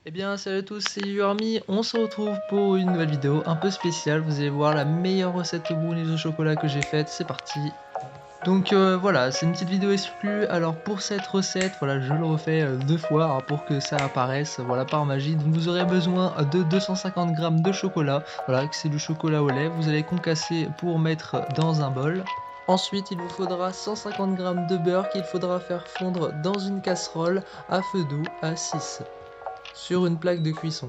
Eh bien salut à tous, c'est YouArmy, on se retrouve pour une nouvelle vidéo un peu spéciale. Vous allez voir la meilleure recette de brownies au chocolat que j'ai faite, c'est parti. Donc voilà, c'est une petite vidéo exclue. Alors pour cette recette, voilà, je le refais deux fois hein, pour que ça apparaisse, voilà, par magie. Donc vous aurez besoin de 250 g de chocolat, voilà, que c'est du chocolat au lait. Vous allez concasser pour mettre dans un bol. Ensuite, il vous faudra 150 g de beurre qu'il faudra faire fondre dans une casserole à feu doux à 6 sur une plaque de cuisson.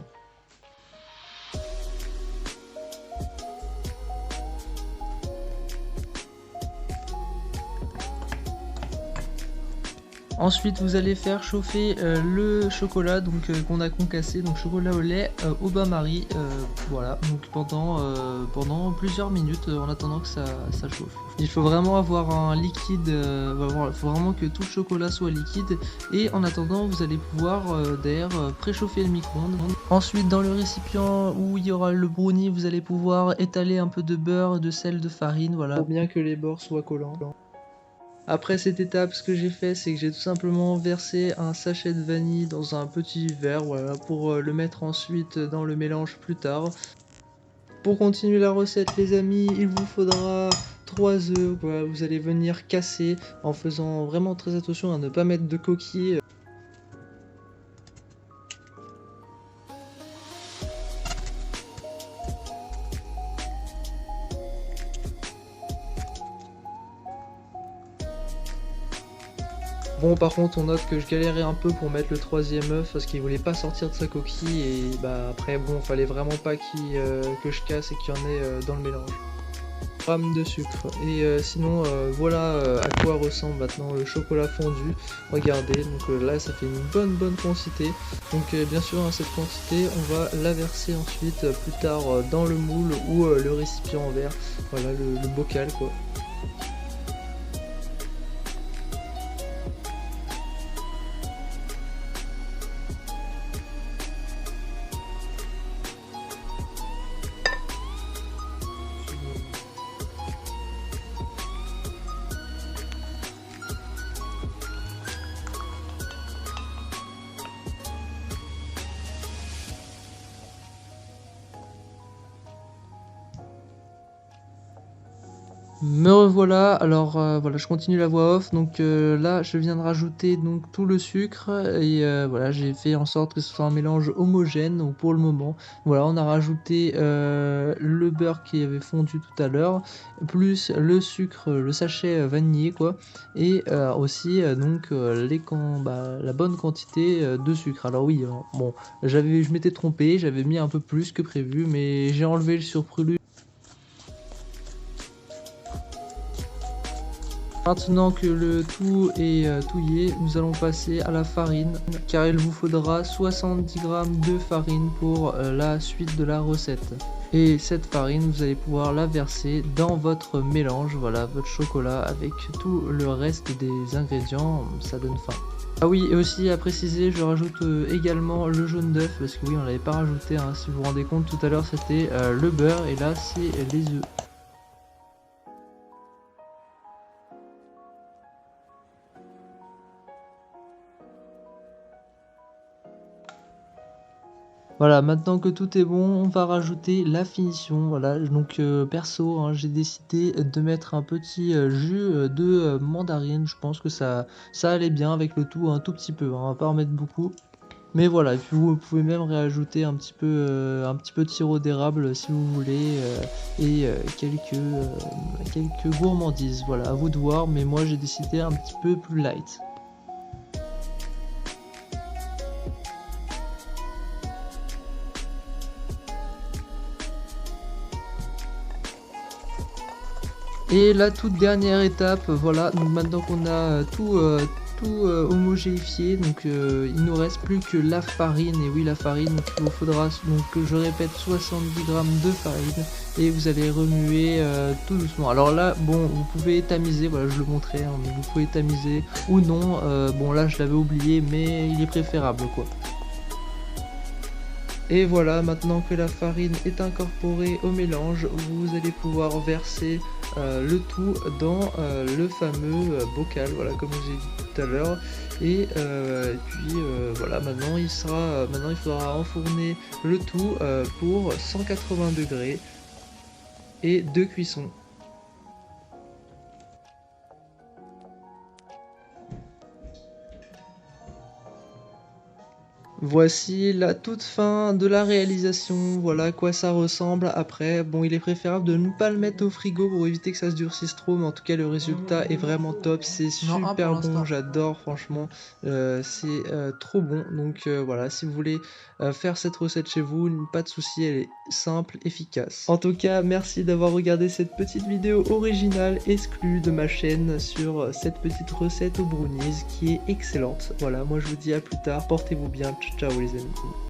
Ensuite, vous allez faire chauffer le chocolat donc qu'on a concassé, donc chocolat au lait au bain-marie, voilà, donc pendant plusieurs minutes en attendant que ça chauffe. Il faut vraiment avoir un liquide, il faut vraiment que tout le chocolat soit liquide, et en attendant, vous allez pouvoir d'ailleurs préchauffer le micro-ondes. Ensuite, dans le récipient où il y aura le brownie, vous allez pouvoir étaler un peu de beurre, de sel, de farine, voilà, pour bien que les bords soient collants. Après cette étape, ce que j'ai fait, c'est que j'ai tout simplement versé un sachet de vanille dans un petit verre, voilà, pour le mettre ensuite dans le mélange plus tard. Pour continuer la recette, les amis, il vous faudra 3 œufs, voilà, vous allez venir casser en faisant vraiment très attention à ne pas mettre de coquilles. Bon, par contre, on note que je galérais un peu pour mettre le troisième œuf parce qu'il voulait pas sortir de sa coquille, et bah après, bon, fallait vraiment pas que je casse et qu'il y en ait dans le mélange. De sucre, et sinon voilà à quoi ressemble maintenant le chocolat fondu. Regardez, donc là ça fait une bonne quantité, donc bien sûr à cette quantité on va la verser ensuite plus tard dans le moule ou le récipient en verre, voilà, le bocal quoi. Me revoilà, alors voilà, je continue la voix off, donc là je viens de rajouter donc tout le sucre, et voilà, j'ai fait en sorte que ce soit un mélange homogène. Donc pour le moment, voilà, on a rajouté le beurre qui avait fondu tout à l'heure, plus le sucre, le sachet vanillé quoi, et aussi donc la bonne quantité de sucre. Alors oui, bon, je m'étais trompé, j'avais mis un peu plus que prévu, mais j'ai enlevé le surplus. Maintenant que le tout est touillé, nous allons passer à la farine, car il vous faudra 70 g de farine pour la suite de la recette. Et cette farine, vous allez pouvoir la verser dans votre mélange, voilà, votre chocolat avec tout le reste des ingrédients, ça donne faim. Ah oui, et aussi à préciser, je rajoute également le jaune d'œuf, parce que oui, on l'avait pas rajouté, hein, si vous vous rendez compte, tout à l'heure c'était le beurre, et là c'est les œufs. Voilà, maintenant que tout est bon, on va rajouter la finition. Voilà, donc perso, hein, j'ai décidé de mettre un petit jus de mandarine. Je pense que ça allait bien avec le tout, un tout petit peu, hein, on va pas en mettre beaucoup. Mais voilà, et puis vous pouvez même rajouter un petit peu de sirop d'érable si vous voulez, et quelques gourmandises. Voilà, à vous de voir, mais moi j'ai décidé un petit peu plus light. Et la toute dernière étape, voilà, donc maintenant qu'on a tout homogénéifié, donc il nous reste plus que la farine. Et oui, la farine, donc il vous faudra, donc je répète, 70 g de farine, et vous allez remuer tout doucement. Alors là, bon, vous pouvez tamiser, voilà, je le montrais, hein, mais vous pouvez tamiser ou non, bon là je l'avais oublié, mais il est préférable quoi. Et voilà, maintenant que la farine est incorporée au mélange, vous allez pouvoir verser le tout dans le fameux bocal, voilà, comme je vous ai dit tout à l'heure. Et puis voilà, maintenant il faudra enfourner le tout pour 180 degrés et 2 cuissons. Voici la toute fin de la réalisation, voilà à quoi ça ressemble. Après, bon, il est préférable de ne pas le mettre au frigo pour éviter que ça se durcisse trop, mais en tout cas le résultat est vraiment top, c'est Non, super pour bon, l'instant. j'adore franchement, c'est trop bon. Donc voilà, si vous voulez faire cette recette chez vous, pas de souci, elle est simple, efficace. En tout cas, merci d'avoir regardé cette petite vidéo originale exclue de ma chaîne sur cette petite recette aux brownies qui est excellente. Voilà, moi je vous dis à plus tard, portez-vous bien, ciao les amis.